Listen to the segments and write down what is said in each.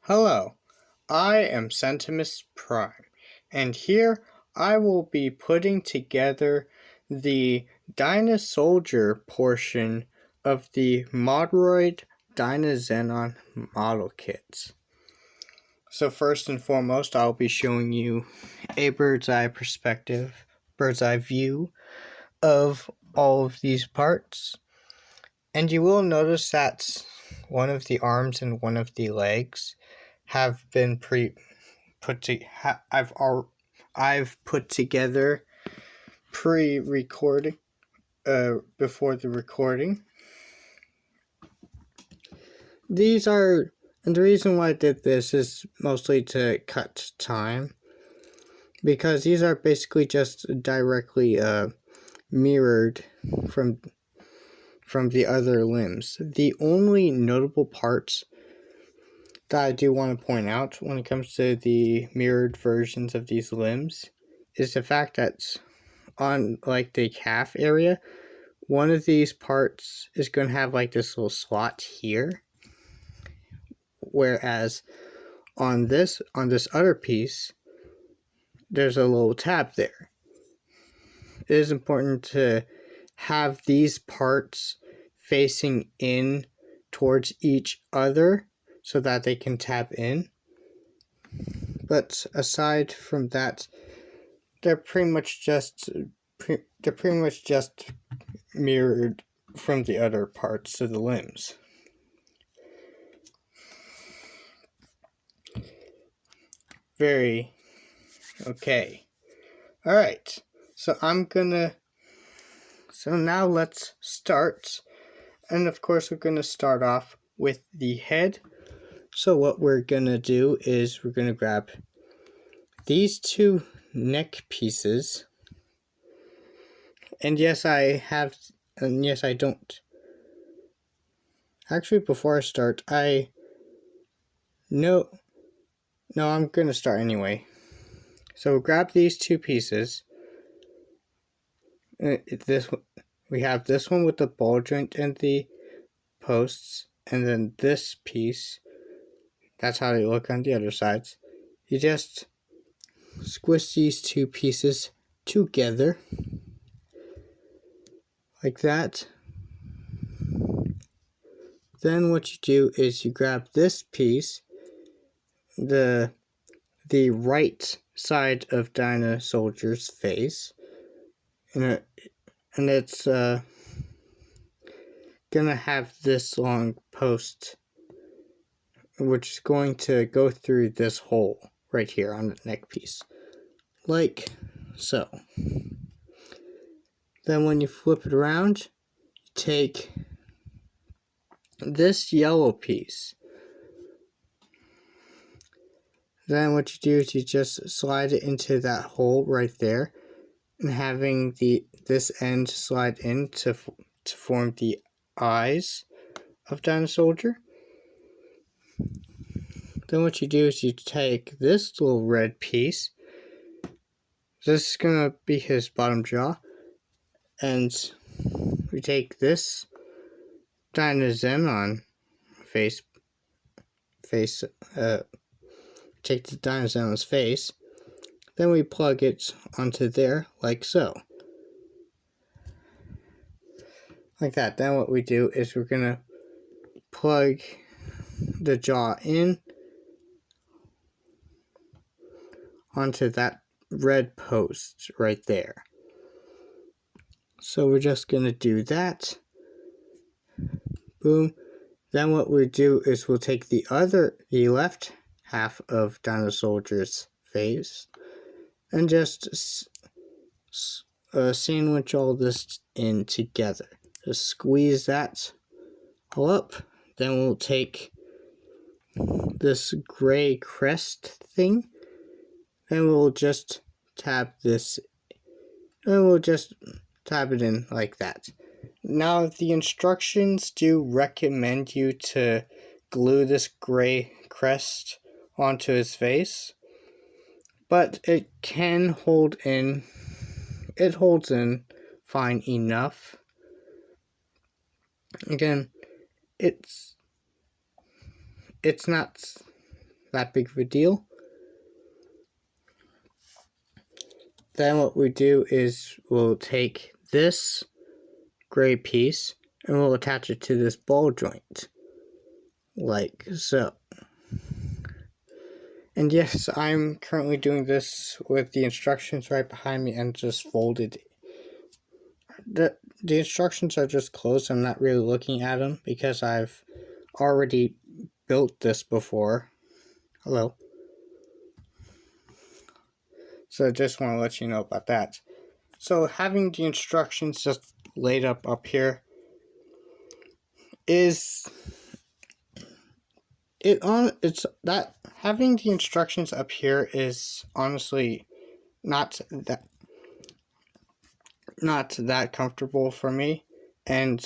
Hello, I am Centimus Prime, and here I will be putting together the Dyna Soldier portion of the Modelroid Dyna Xenon model kits. So first and foremost, I'll be showing you a bird's eye view of all of these parts. And you will notice that one of the arms and one of the legs have been I've put together pre-recording before the recording. And the reason why I did this is mostly to cut time, because these are basically just directly mirrored from the other limbs. The only notable parts that I do want to point out when it comes to the mirrored versions of these limbs is the fact that on like the calf area, one of these parts is going to have like this little slot here, whereas on this other piece there's a little tab there. It is important to have these parts facing in towards each other so that they can tap in. But aside from that, they're pretty much just mirrored from the other parts of the limbs. Very okay. All right. So now let's start. And of course, we're going to start off with the head. So what we're going to do is we're going to grab these two neck pieces. And yes, I have, and yes, I don't. Actually, before I start, No, I'm going to start anyway. So grab these two pieces. We have this one with the ball joint and the posts, and then this piece. That's how they look on the other sides. You just squish these two pieces together like that. Then what you do is you grab this piece, the right side of Dyna Soldier's face, and it's gonna have this long post, which is going to go through this hole right here on the neck piece, like so. Then when you flip it around, you take this yellow piece. Then what you do is you just slide it into that hole right there, and having this end slide in to form the eyes of Dyna Soldier. Then what you do is you take this little red piece. This is going to be his bottom jaw. And we take this Dyna Xenon take the Dyna Xenon's face. Then we plug it onto there like so. Like that. Then what we do is we're going to plug the jaw in onto that red post right there. So we're just going to do that. Boom. Then what we do is we'll take the left half of Dyna Soldier's face and just sandwich all this in together. Just squeeze that all up. Then we'll take this gray crest thing, and we'll just tap this, and we'll just tap it in like that. Now, the instructions do recommend you to glue this gray crest onto his face, but it can hold in. It holds in fine enough. Again, it's not that big of a deal. Then what we do is we'll take this gray piece and we'll attach it to this ball joint, like so. And yes, I'm currently doing this with the instructions right behind me and just folded. The instructions are just closed. I'm not really looking at them because I've already built this before. Hello. So I just want to let you know about that. So having the instructions just laid up here is it's that having the instructions up here is honestly not that comfortable for me, and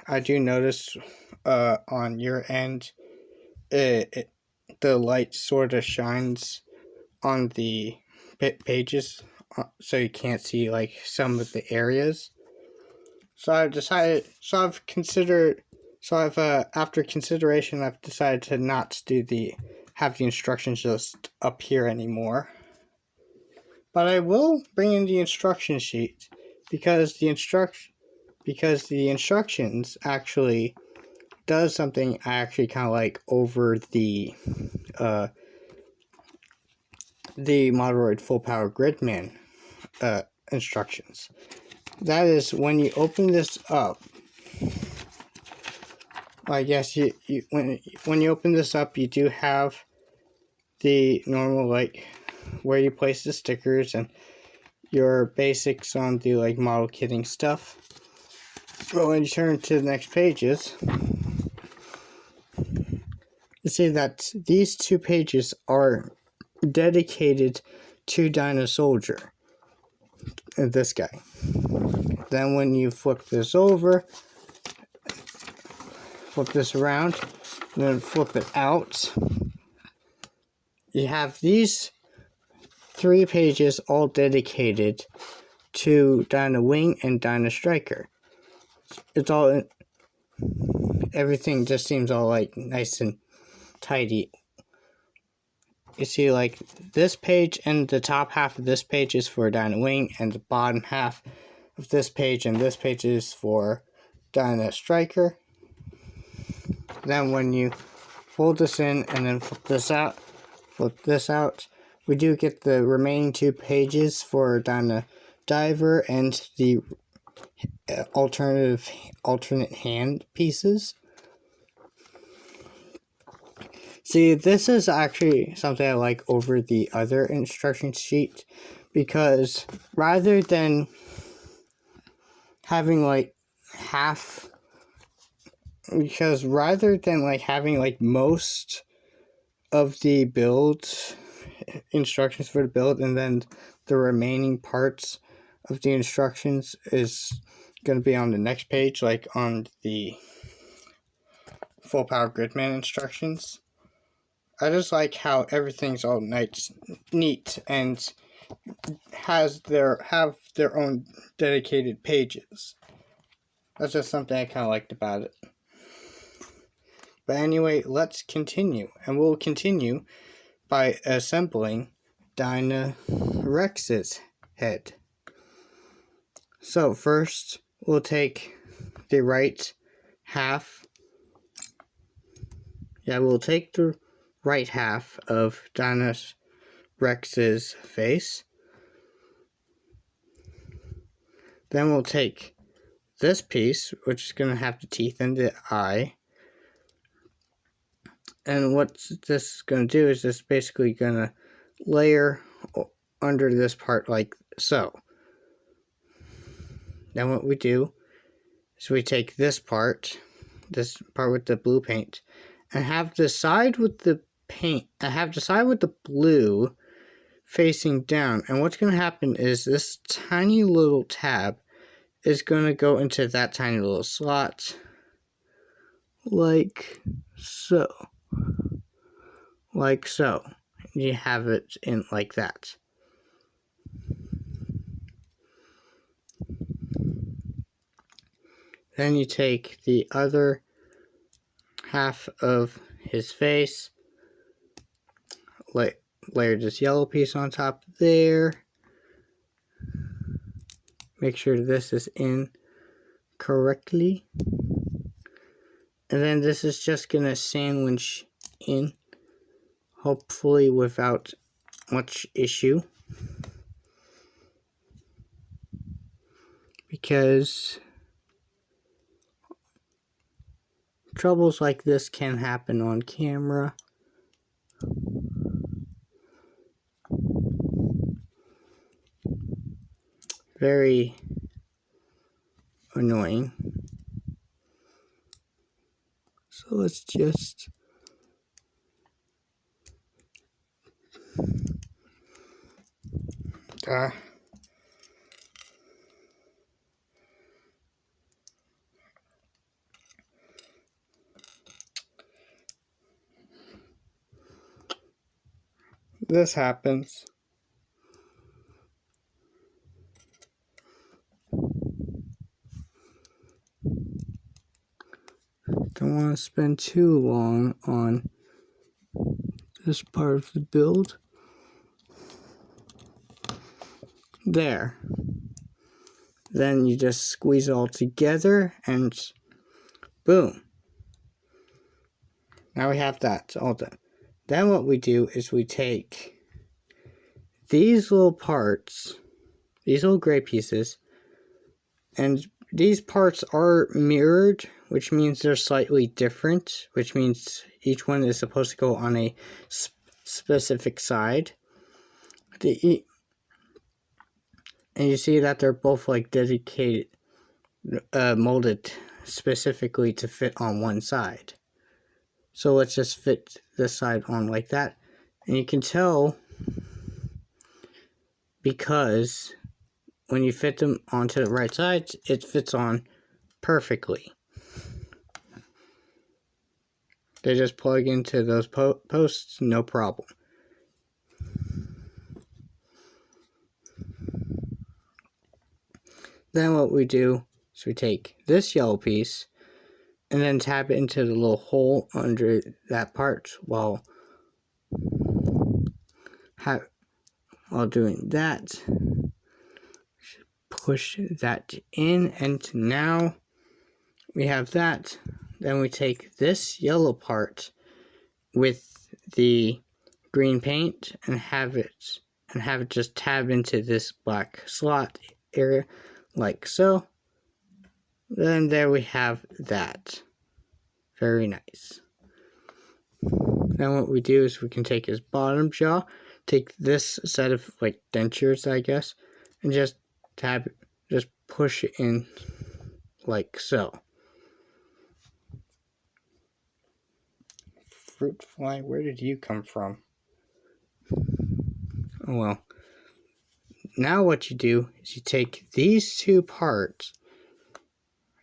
I do notice on your end the light sort of shines on the pages, so you can't see like some of the areas. So after consideration, I've decided to not have the instructions just up here anymore. But I will bring in the instruction sheet because the instructions actually does something I actually kind of like over the Modelroid Full Power Gridman instructions. That is, when you open this up, I guess when you open this up, you do have the normal like where you place the stickers and your basics on the like model kitting stuff. But when you turn to the next pages, you see that these two pages are dedicated to Dyna Soldier, this guy. Then when you flip this over, flip this around, then flip it out, you have these 3 pages all dedicated to Dyna Wing and Dyna Striker. It's all, everything just seems all like nice and tidy. You see like this page and the top half of this page is for Dyna Wing, and the bottom half of this page and this page is for Dyna Striker. Then when you fold this in and then flip this out, we do get the remaining 2 pages for Dyna Diver and the alternate hand pieces. See, this is actually something I like over the other instruction sheet, because rather than having like most of the build instructions for the build and then the remaining parts of the instructions is going to be on the next page, like on the Full Power Gridman instructions. I just like how everything's all neat and have their own dedicated pages. That's just something I kind of liked about it. But anyway, let's continue, and we'll continue by assembling Dyna Rex's head. So first, we'll take the right half. Yeah, we'll take the right half of Dyna Rex's face. Then we'll take this piece, which is going to have the teeth and the eye. And what this is going to do is this basically going to layer under this part like so. Then what we do is we take this part with the blue paint, and have the side with the blue facing down. And what's going to happen is this tiny little tab is going to go into that tiny little slot, like so. Like so. You have it in like that. Then you take the other half of his face layer this yellow piece on top there. Make sure this is in correctly. And then this is just going to sandwich in, hopefully without much issue. Because troubles like this can happen on camera. Very annoying. So let's just this happens. Don't want to spend too long on this part of the build. There. Then you just squeeze it all together and boom. Now we have that all done. Then what we do is we take these little parts, these little gray pieces, and these parts are mirrored, which means they're slightly different, which means each one is supposed to go on a specific side. And you see that they're both like dedicated, molded specifically to fit on one side. So let's just fit this side on like that. And you can tell because when you fit them onto the right side, it fits on perfectly. They just plug into those posts, no problem. Then what we do is we take this yellow piece and then tap it into the little hole under that part while doing that. Push that in, and now we have that. Then we take this yellow part with the green paint and have it just tab into this black slot area like so. Then there we have that. Very nice. Then what we do is we can take his bottom jaw, take this set of like dentures, I guess, and just push it in like so. Fruit fly, where did you come from? Oh well. Now what you do is you take these two parts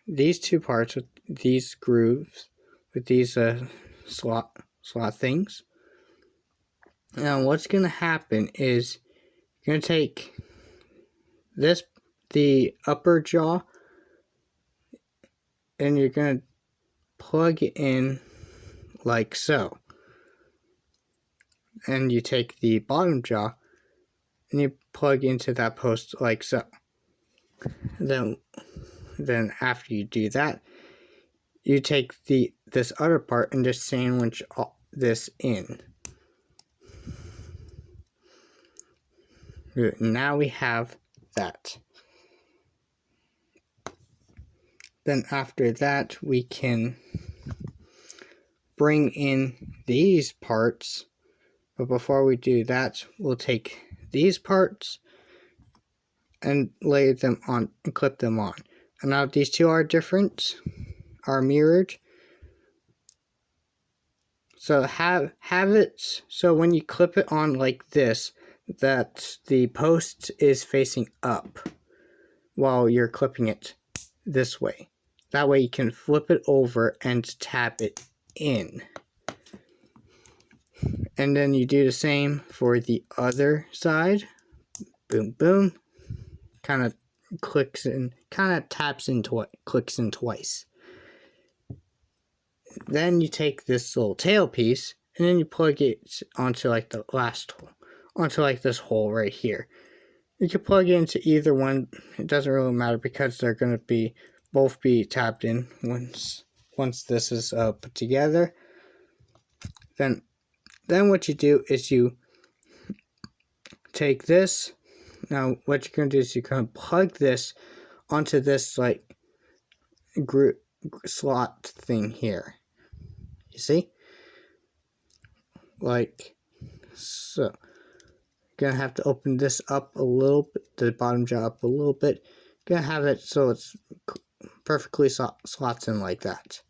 with these grooves, with these slot things. Now what's going to happen is you're going to take the upper jaw, and you're going to plug it in like so. And you take the bottom jaw and you plug into that post like so. Then after you do that, you take this other part and just sandwich this in. Good. Now we have that. Then after that, we can bring in these parts. But before we do that, we'll take these parts and lay them on and clip them on. And now these two are different, are mirrored. So have it so when you clip it on like this, that the post is facing up while you're clipping it this way. That way you can flip it over and tap it in. And then you do the same for the other side. Boom, boom. Kind of clicks in, kind of taps into it, clicks in twice. Then you take this little tail piece and then you plug it onto like the last hole, onto like this hole right here. You can plug it into either one. It doesn't really matter because they're going to be both be tapped in once this is put together. Then what you do is you take this. Now what you're going to do is you're going to plug this onto this like slot thing here. You see? Like so. Gonna have to open this up a little bit, the bottom jaw up a little bit. Gonna have it so it's perfectly slots in like that.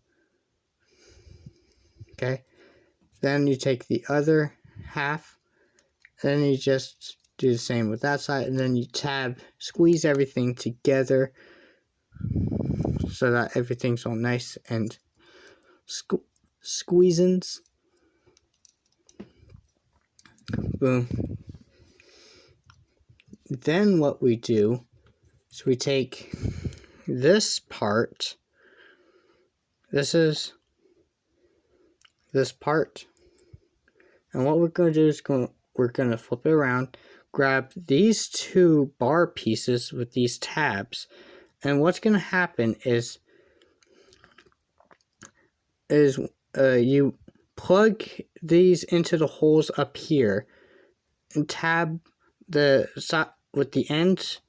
Okay, then you take the other half, then you just do the same with that side, and then you squeeze everything together so that everything's all nice and squeezins. Boom. Then what we do is we take this part, this is this part, and what we're going to do is we're going to flip it around, grab these two bar pieces with these tabs, and what's going to happen is you plug these into the holes up here and tab the side with the end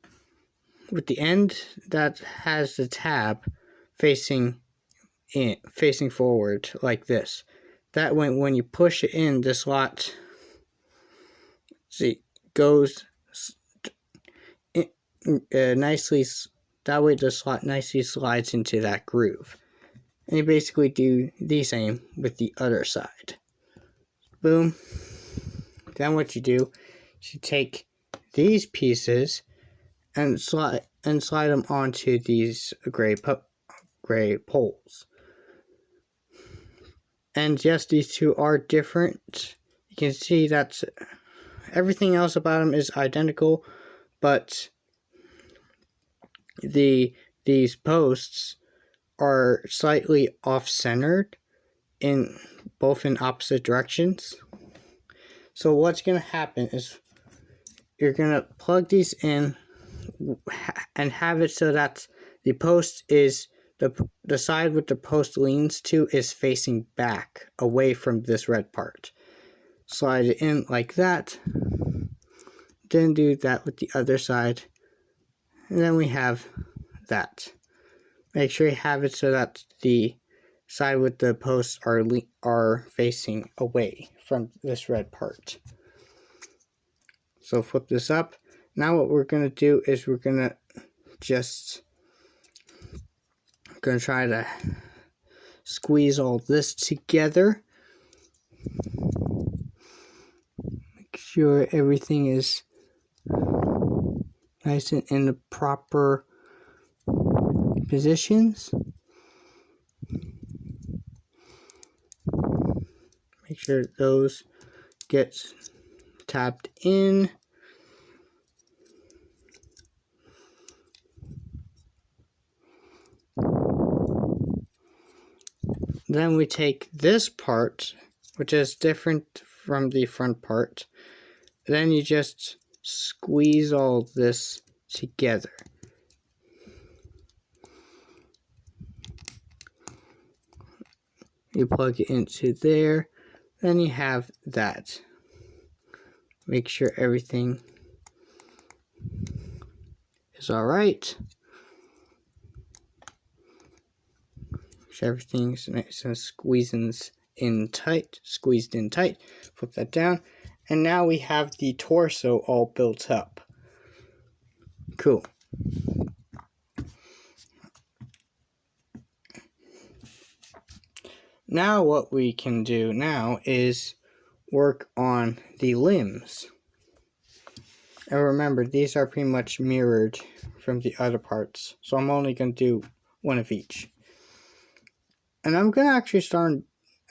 that has the tab facing forward like this. That way when you push it in, the slot goes nicely. That way the slot nicely slides into that groove. And you basically do the same with the other side. Boom. Then what you do is you take these pieces and slide them onto these gray poles. And yes, these two are different. You can see that everything else about them is identical, but these posts are slightly off-centered in opposite directions. So what's going to happen is you're going to plug these in and have it so that the post is the side with the post leans to is facing back away from this red part. Slide it in like that. Then do that with the other side. And then we have that. Make sure you have it so that the side with the posts are facing away from this red part. So flip this up. Now what we're going to do is we're going to try to squeeze all this together. Make sure everything is nice and in the proper positions. Make sure those get tapped in. Then we take this part, which is different from the front part. Then you just squeeze all this together. You plug it into there, then you have that. Make sure everything is alright. Make sure everything's nice and squeezed in tight. Flip that down. And now we have the torso all built up. Cool. Now what we can do now is work on the limbs. And remember, these are pretty much mirrored from the other parts. So I'm only going to do one of each. And I'm going to actually start,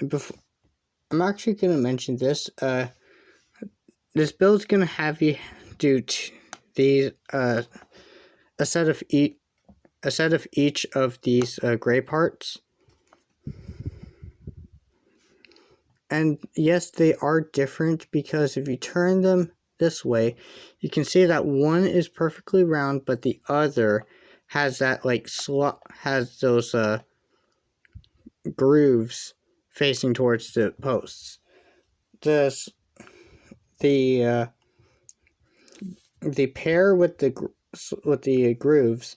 I'm actually going to mention this. This build's going to have you do these, a set of each of these gray parts. And yes, they are different because if you turn them this way, you can see that one is perfectly round, but the other has that like has those grooves facing towards the posts. The pair with the grooves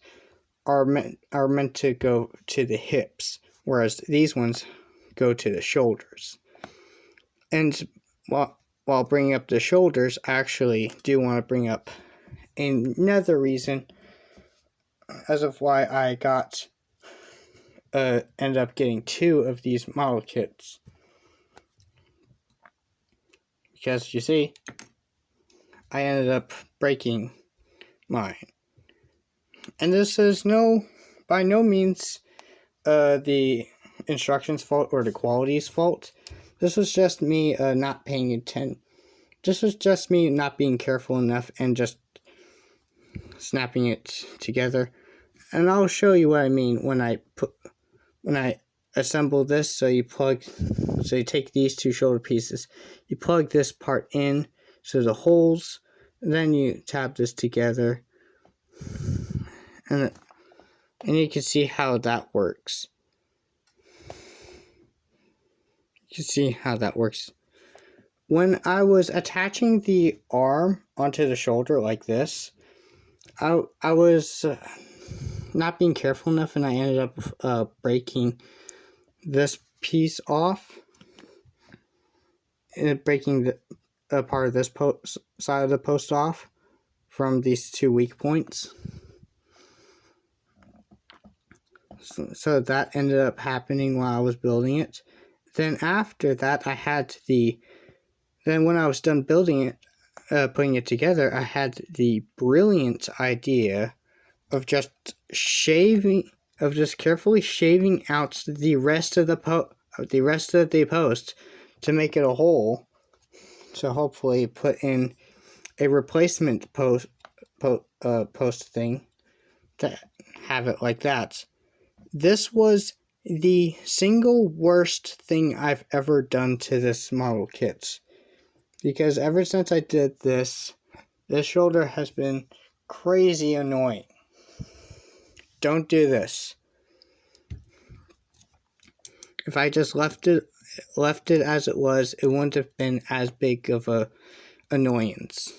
are meant to go to the hips, whereas these ones go to the shoulders. And while bringing up the shoulders, I actually do want to bring up another reason as of why I ended up getting 2 of these model kits. Because you see, I ended up breaking mine. And this is by no means the instructions fault or the quality's fault. This was just me not paying attention. This was just me not being careful enough and just snapping it together. And I'll show you what I mean when I assemble this. So you take these 2 shoulder pieces, you plug this part in so the holes, then you tap this together, and you can see how that works. You can see how that works. When I was attaching the arm onto the shoulder like this, I was not being careful enough, and I ended up breaking this piece off, and breaking a part of this side of the post off from these 2 weak points. So that ended up happening while I was building it. Then after that, then when I was done building it, putting it together, I had the brilliant idea of just carefully shaving out the rest of the post to make it a hole, to hopefully put in a replacement post thing to have it like that. This was the single worst thing I've ever done to this model kit, because ever since I did this shoulder has been crazy annoying. Don't do this. If I just left it as it was, it wouldn't have been as big of a annoyance.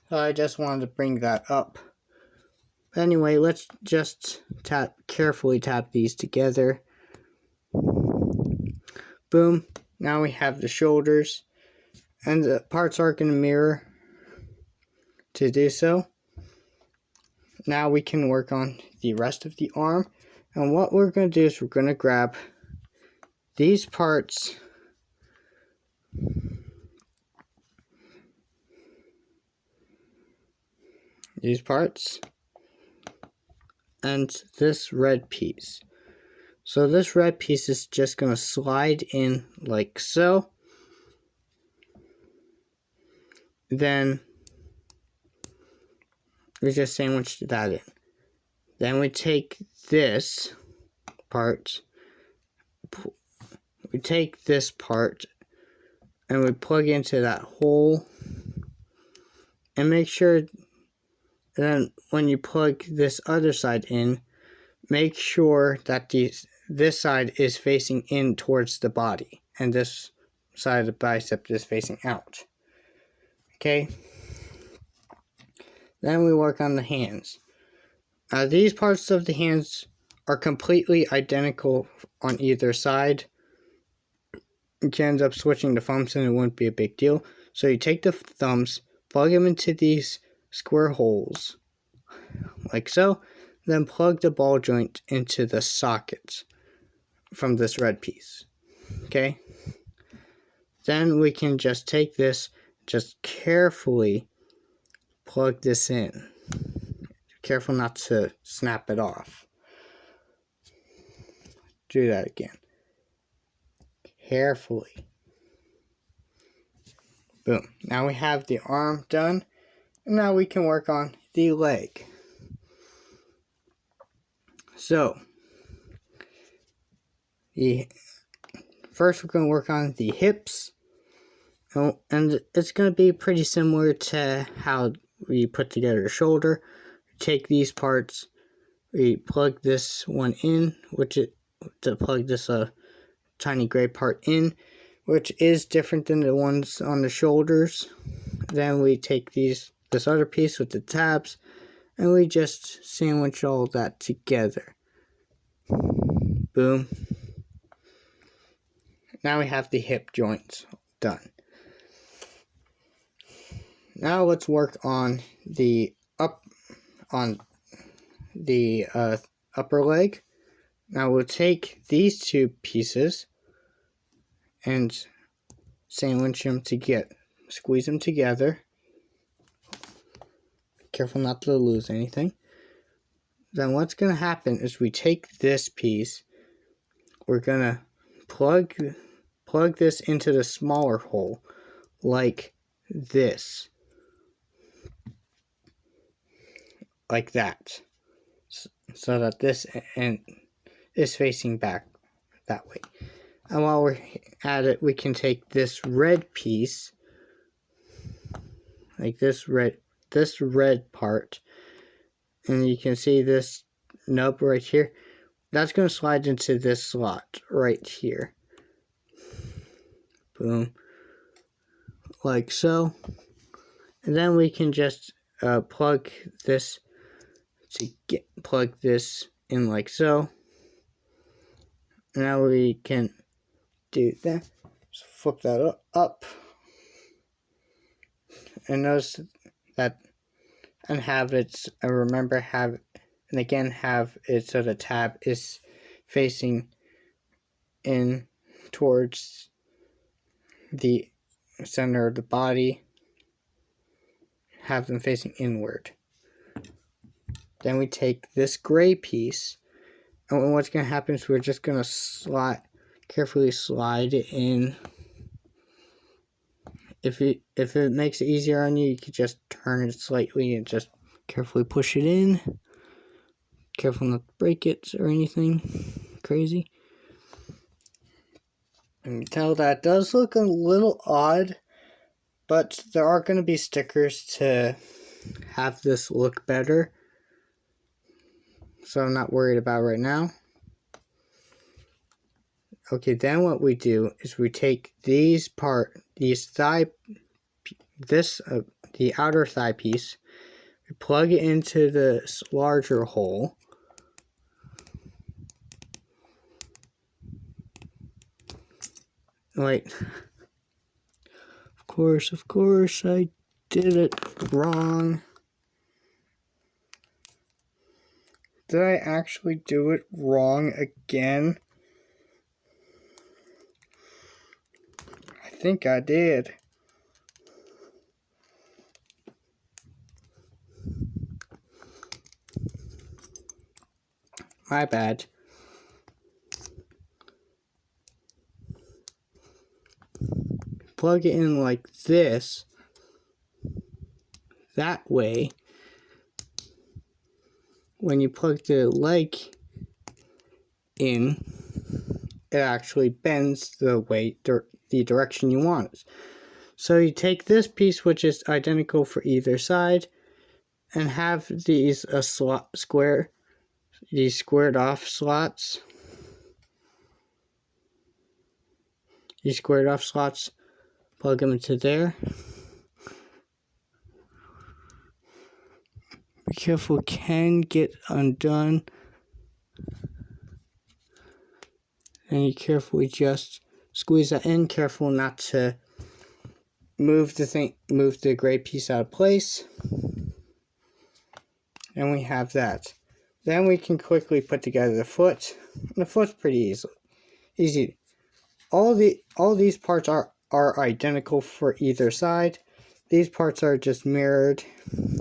So I just wanted to bring that up. Anyway, let's just carefully tap these together. Boom. Now we have the shoulders, and the parts are going to mirror to do so. Now we can work on the rest of the arm, and what we're going to do is we're going to grab these parts, and this red piece. So this red piece is just going to slide in like so. Then we just sandwich that in. Then we take this part, and we plug into that hole, and make sure then when you plug this other side in, make sure that this side is facing in towards the body, and this side of the bicep is facing out. Okay? Then we work on the hands. Now these parts of the hands are completely identical on either side. You can end up switching the thumbs and it wouldn't be a big deal. So you take the thumbs, plug them into these square holes, like so, then plug the ball joint into the socket from this red piece. Okay? Then we can just take this, just carefully plug this in. Careful not to snap it off. Do that again. Carefully. Boom. Now we have the arm done. And now we can work on the leg. So, first we're going to work on the hips. And it's going to be pretty similar to how we put together the shoulder. Take these parts, we plug this one in, to plug this tiny gray part in, which is different than the ones on the shoulders. Then we take this other piece with the tabs, and we just sandwich all that together. Boom. Now we have the hip joints done. Now let's work on the upper leg. Now we'll take these two pieces and sandwich them squeeze them together. Careful not to lose anything. Then what's going to happen is we take this piece, we're going to plug this into the smaller hole like this. Like that. So that this end is facing back that way. And while we're at it, we can take this red piece, like this red part, and you can see this nub right here. That's going to slide into this slot right here. Boom. Like so. And then we can just plug this in like so. Now we can do that. So flip that up. And notice that, and have it, have it so the tab is facing in towards the center of the body. Have them facing inward. Then we take this gray piece, and what's going to happen is we're just going to carefully slide it in. If it makes it easier on you, you could just turn it slightly and just carefully push it in. Careful not to break it or anything crazy. And you can tell that does look a little odd, but there are going to be stickers to have this look better. So I'm not worried about right now. Okay, then what we do is we take the outer thigh piece, we plug it into this larger hole. Wait. Of course, I did it wrong. Did I actually do it wrong again? I think I did. My bad. Plug it in like this. That way, when you plug the leg in, it actually bends the way, the direction you want it. So you take this piece, which is identical for either side, and have these these squared off slots. These squared off slots, plug them into there. Be careful, can get undone. And you carefully just squeeze that in. Careful not to move the gray piece out of place. And we have that. Then we can quickly put together the foot. The foot's pretty easy. All these parts are identical for either side. These parts are just mirrored.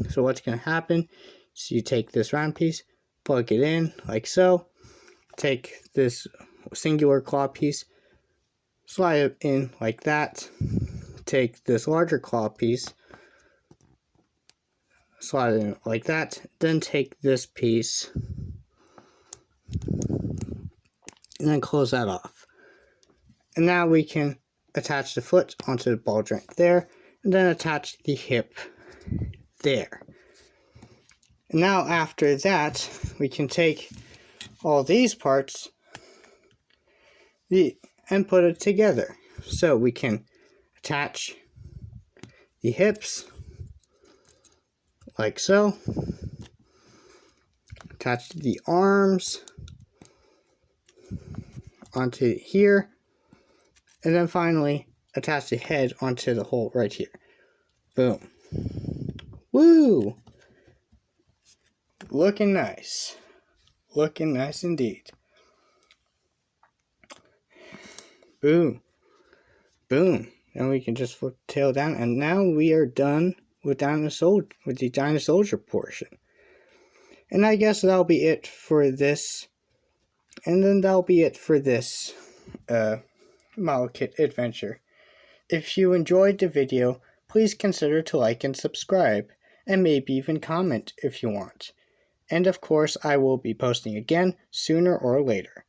So what's going to happen is you take this round piece, plug it in like so. Take this singular claw piece, slide it in like that. Take this larger claw piece, slide it in like that. Then take this piece and then close that off. And now we can attach the foot onto the ball joint there, and then attach the hip there. And now after that, we can take all these parts and put it together. So we can attach the hips like so, attach the arms onto here, and then finally attach the head onto the hole right here. Boom. Woo! Looking nice. Looking nice indeed. Boom. Boom. And we can just flip the tail down, and now we are done with the Dyna Soldier portion. And I guess that'll be it for this. And then that'll be it for this model kit adventure. If you enjoyed the video, please consider to like and subscribe, and maybe even comment if you want. And of course, I will be posting again sooner or later.